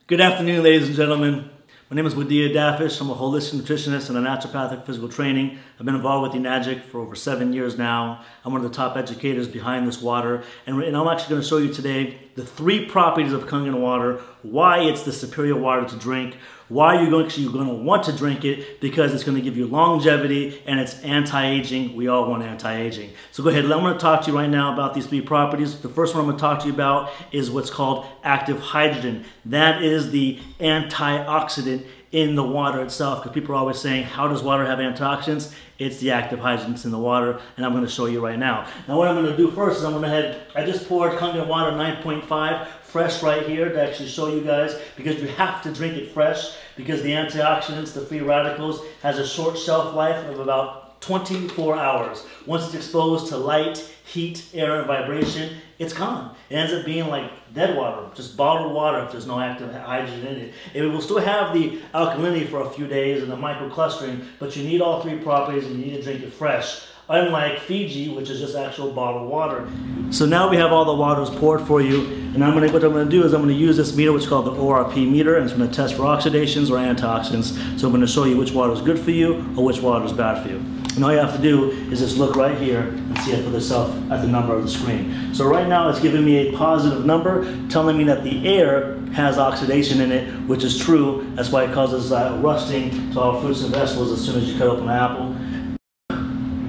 Good afternoon, ladies and gentlemen. My name is Wadia Dafish. I'm a holistic nutritionist and a naturopathic physical training. I've been involved with Enagic for over 7 years now. I'm one of the top educators behind this water. And I'm actually going to show you today the 3 properties of Kangen water, why it's the superior water to drink, why you're going to want to drink it, because it's going to give you longevity and it's anti-aging. We all want anti-aging. So go ahead, I'm going to talk to you right now about these 3 properties. The first one I'm going to talk to you about is what's called active hydrogen. That is the antioxidant in the water itself, because people are always saying, how does water have antioxidants? It's the active hydrogens in the water, and I'm going to show you right now. Now what I'm going to do first is I just poured Kangen water 9.5 fresh right here to actually show you guys, because you have to drink it fresh, because the antioxidants, the free radicals, has a short shelf life of about 24 hours. Once it's exposed to light, heat, air, and vibration, it's gone. It ends up being like dead water, just bottled water if there's no active hydrogen in it. It will still have the alkalinity for a few days and the microclustering, but you need all 3 properties and you need to drink it fresh. Unlike Fiji, which is just actual bottled water. So now we have all the waters poured for you, and what I'm going to do is I'm going to use this meter, which is called the ORP meter, and it's going to test for oxidations or antioxidants. So I'm going to show you which water is good for you or which water is bad for you. And all you have to do is just look right here and see it for yourself at the number of the screen. So right now it's giving me a positive number, telling me that the air has oxidation in it, which is true. That's why it causes rusting to all fruits and vegetables as soon as you cut open an apple.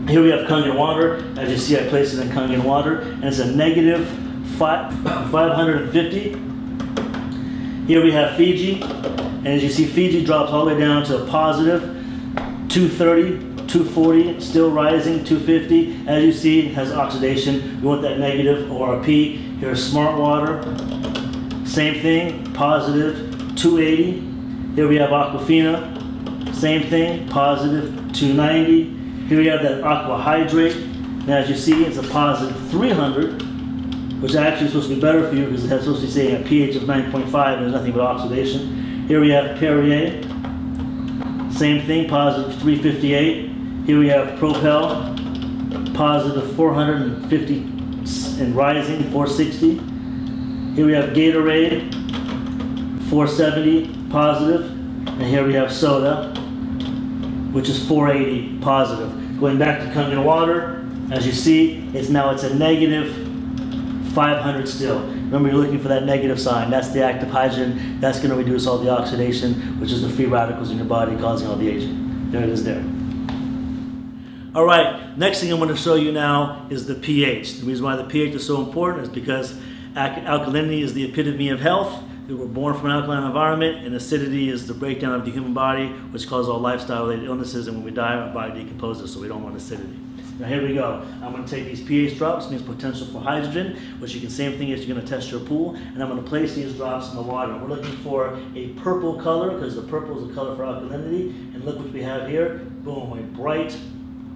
Here we have Kangen water. As you see, I placed it in Kangen water, and it's a negative 550. Here we have Fiji, and as you see, Fiji drops all the way down to a positive 230. 240, still rising, 250. As you see, it has oxidation. We want that negative ORP. Here's smart water. Same thing, positive 280. Here we have Aquafina. Same thing, positive 290. Here we have that aqua hydrate. And as you see, it's a positive 300, which actually is supposed to be better for you because it's supposed to be saying a pH of 9.5 and there's nothing but oxidation. Here we have Perrier. Same thing, positive 358. Here we have Propel, positive 450 and rising, 460. Here we have Gatorade, 470 positive. And here we have soda, which is 480 positive. Going back to Kangen water, as you see, it's a negative 500 still. Remember, you're looking for that negative sign. That's the active hydrogen. That's going to reduce all the oxidation, which is the free radicals in your body causing all the aging. There it is there. All right, next thing I'm going to show you now is the pH. The reason why the pH is so important is because alkalinity is the epitome of health. We were born from an alkaline environment, and acidity is the breakdown of the human body, which causes all lifestyle-related illnesses, and when we die, our body decomposes, so we don't want acidity. Now here we go. I'm going to take these pH drops, means potential for hydrogen, which you can, same thing as you're going to test your pool, and I'm going to place these drops in the water. We're looking for a purple color, because the purple is the color for alkalinity, and look what we have here. Boom, a bright,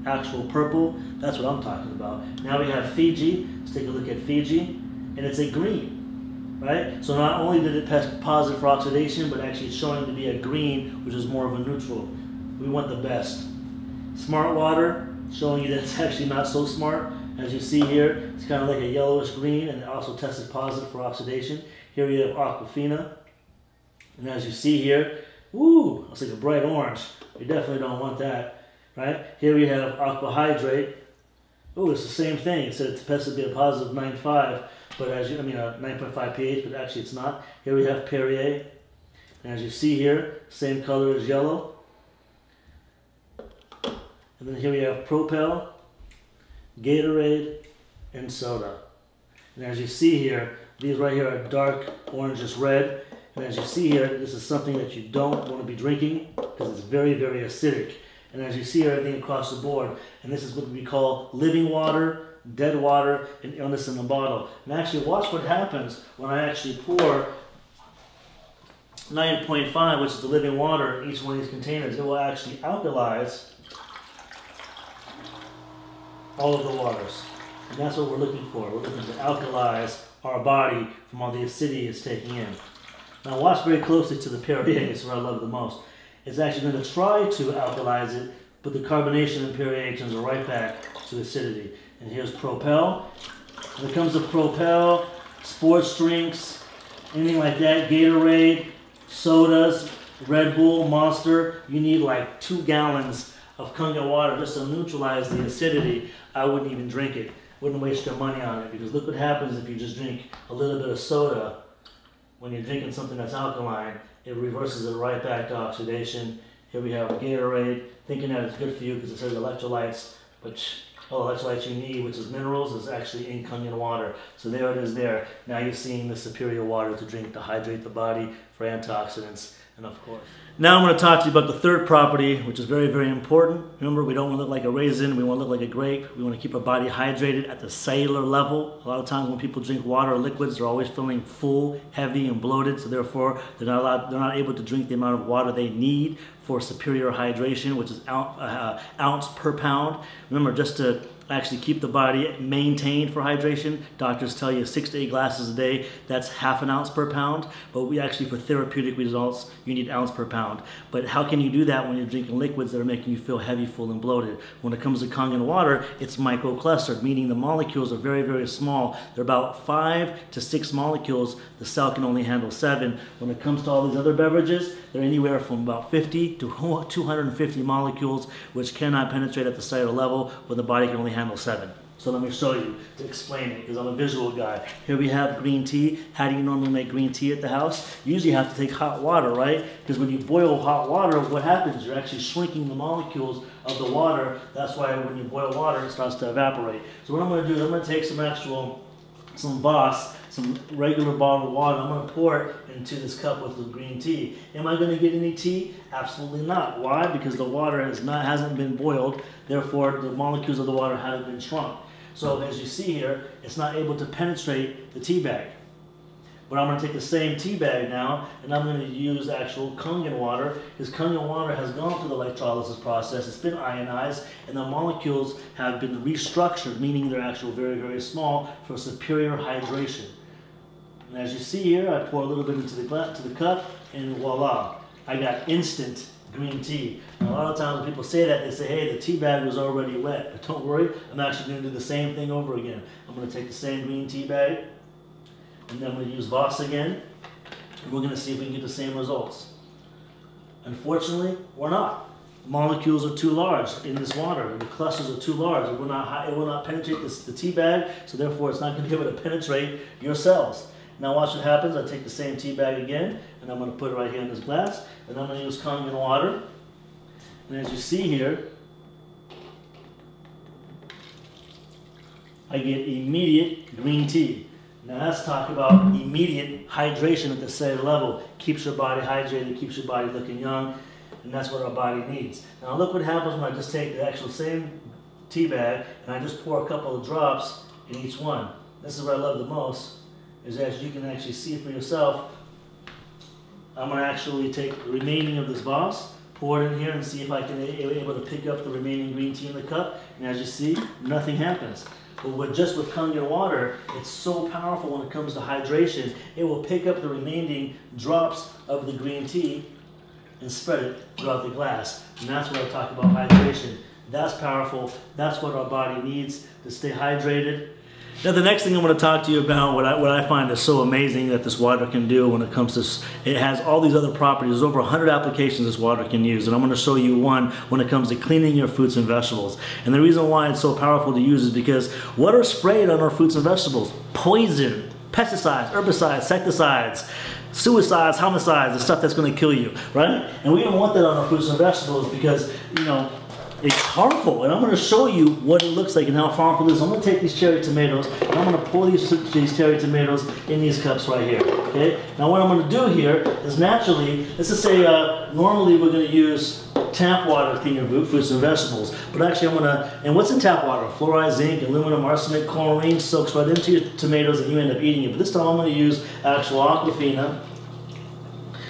actual purple. That's what I'm talking about. Now we have Fiji. Let's take a look at Fiji, and it's a green, right? So not only did it test positive for oxidation, but actually it's showing to be a green, which is more of a neutral. We want the best. Smart water, showing you that it's actually not so smart. As you see here, it's kind of like a yellowish green, and it also tested positive for oxidation. Here we have Aquafina, and as you see here, woo, it's like a bright orange. We definitely don't want that. Right? Here we have aqua hydrate. Oh, it's the same thing. It said it's supposed to be a positive 9.5, but 9.5 pH, but actually it's not. Here we have Perrier. And as you see here, same color as yellow. And then here we have Propel, Gatorade, and soda. And as you see here, these right here are dark orangish red. And as you see here, this is something that you don't want to be drinking because it's very, very acidic. And as you see everything across the board, and this is what we call living water, dead water, and illness in the bottle. And actually watch what happens when I actually pour 9.5, which is the living water, in each one of these containers. It will actually alkalize all of the waters. And that's what we're looking for. We're looking to alkalize our body from all the acidity it's taking in. Now watch very closely to the Perrier, it's what I love the most. It's actually going to try to alkalize it, but the carbonation and Perrier turns it right back to acidity. And here's Propel. When it comes to Propel, sports drinks, anything like that, Gatorade, sodas, Red Bull, Monster, you need like 2 gallons of Kangen water just to neutralize the acidity. I wouldn't even drink it. Wouldn't waste your money on it, because look what happens if you just drink a little bit of soda. When you're drinking something that's alkaline, it reverses it right back to oxidation. Here we have Gatorade, thinking that it's good for you because it says electrolytes, but all the electrolytes you need, which is minerals, is actually in Kangen water. So there it is there. Now you're seeing the superior water to drink to hydrate the body for antioxidants, and of course. Now I'm going to talk to you about the third property, which is very, very important. Remember, we don't want to look like a raisin, we want to look like a grape. We want to keep our body hydrated at the cellular level. A lot of times when people drink water or liquids, they're always feeling full, heavy, and bloated, so therefore they're not able to drink the amount of water they need for superior hydration, which is ounce per pound. Remember, just to actually keep the body maintained for hydration, doctors tell you 6 to 8 glasses a day. That's half an ounce per pound, but we actually, for therapeutic results, you need ounce per pound. But how can you do that when you're drinking liquids that are making you feel heavy, full, and bloated? When it comes to Kangen water, it's microclustered, meaning the molecules are very, very small. They're about 5 to 6 molecules. The cell can only handle 7. When it comes to all these other beverages, they're anywhere from about 50 to 250 molecules, which cannot penetrate at the cellular level, where the body can only handle 7. So let me show you to explain it, because I'm a visual guy. Here we have green tea. How do you normally make green tea at the house? You usually have to take hot water, right? Because when you boil hot water, what happens? You're actually shrinking the molecules of the water. That's why when you boil water, it starts to evaporate. So what I'm going to do is I'm going to take some Voss, some regular bottled water. I'm going to pour it into this cup with the green tea. Am I going to get any tea? Absolutely not. Why? Because the water hasn't been boiled. Therefore, the molecules of the water haven't been shrunk. So as you see here, it's not able to penetrate the tea bag. But I'm going to take the same tea bag now, and I'm going to use actual Kangen water, because Kangen water has gone through the electrolysis process. It's been ionized, and the molecules have been restructured, meaning they're actually very, very small for superior hydration. And as you see here, I pour a little bit into the cup, and voila, I got instant green tea. And a lot of times when people say that, they say, hey, the tea bag was already wet. But don't worry, I'm actually going to do the same thing over again. I'm going to take the same green tea bag, and then I'm going to use Voss again, and we're going to see if we can get the same results. Unfortunately, we're not. The molecules are too large in this water, and the clusters are too large. It will not penetrate the tea bag, so therefore it's not going to be able to penetrate your cells. Now watch what happens. I take the same tea bag again, and I'm going to put it right here in this glass, and I'm going to use Kangen water. And as you see here, I get immediate green tea. Now let's talk about immediate hydration at the cellular level. Keeps your body hydrated, keeps your body looking young, and that's what our body needs. Now look what happens when I just take the actual same tea bag and I just pour a couple of drops in each one. This is what I love the most, is as you can actually see for yourself, I'm going to actually take the remaining of this Voss, pour it in here, and see if I can be able to pick up the remaining green tea in the cup. And as you see, nothing happens. But just with Kangen water, it's so powerful when it comes to hydration. It will pick up the remaining drops of the green tea and spread it throughout the glass. And that's what I talk about hydration. That's powerful. That's what our body needs to stay hydrated. Now the next thing I'm going to talk to you about, what I find is so amazing that this water can do when it comes to, it has all these other properties. There's over 100 applications this water can use, and I'm going to show you one when it comes to cleaning your fruits and vegetables. And the reason why it's so powerful to use is because what are sprayed on our fruits and vegetables? Poison, pesticides, herbicides, insecticides, suicides, homicides, the stuff that's going to kill you, right? And we don't want that on our fruits and vegetables because, you know, it's harmful, and I'm going to show you what it looks like and how harmful it is. I'm going to take these cherry tomatoes, and I'm going to pour these cherry tomatoes in these cups right here, okay? Now what I'm going to do here is naturally, let's just say normally we're going to use tap water to clean your fruits and vegetables, but actually I'm going to, and what's in tap water? Fluoride, zinc, aluminum, arsenic, chlorine, soaks right into your tomatoes and you end up eating it. But this time I'm going to use actual Aquafina,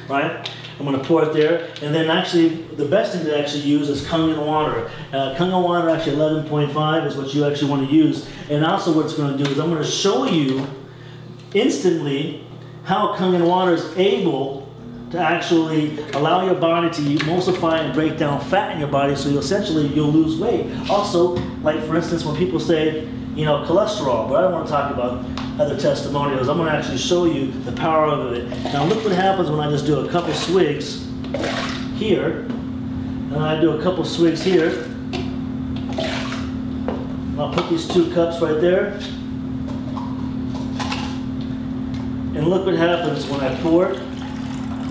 right? I'm going to pour it there, and then actually the best thing to actually use is Kangen water. Kangen water, actually 11.5 is what you actually want to use. And also what it's going to do is I'm going to show you instantly how Kangen water is able to actually allow your body to emulsify and break down fat in your body, so you'll lose weight. Also, like for instance, when people say, you know, cholesterol, but I don't want to talk about other testimonials. I'm going to actually show you the power of it. Now look what happens when I just do a couple swigs here, and I do a couple swigs here. I'll put these 2 cups right there. And look what happens when I pour it.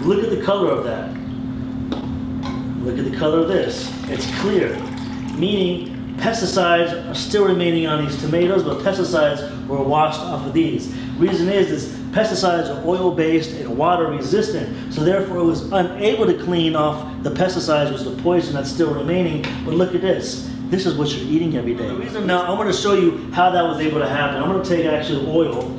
Look at the color of that. Look at the color of this. It's clear, meaning pesticides are still remaining on these tomatoes, but pesticides were washed off of these. Reason is pesticides are oil-based and water-resistant, so therefore it was unable to clean off the pesticides, which is the poison that's still remaining. But look at this. This is what you're eating every day. Now I'm going to show you how that was able to happen. I'm going to take actually oil,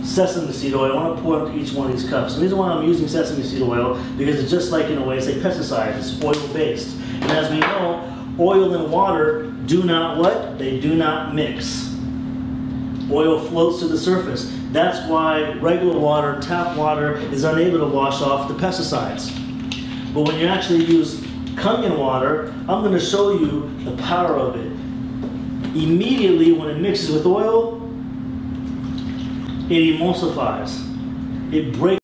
sesame seed oil. I want to pour into each one of these cups. And the reason why I'm using sesame seed oil, because it's just like, in a way, it's a pesticide. It's oil-based. And as we know, oil and water do not what? They do not mix. Oil floats to the surface. That's why regular water, tap water, is unable to wash off the pesticides. But when you actually use Kangen water, I'm going to show you the power of it. Immediately when it mixes with oil, it emulsifies. It breaks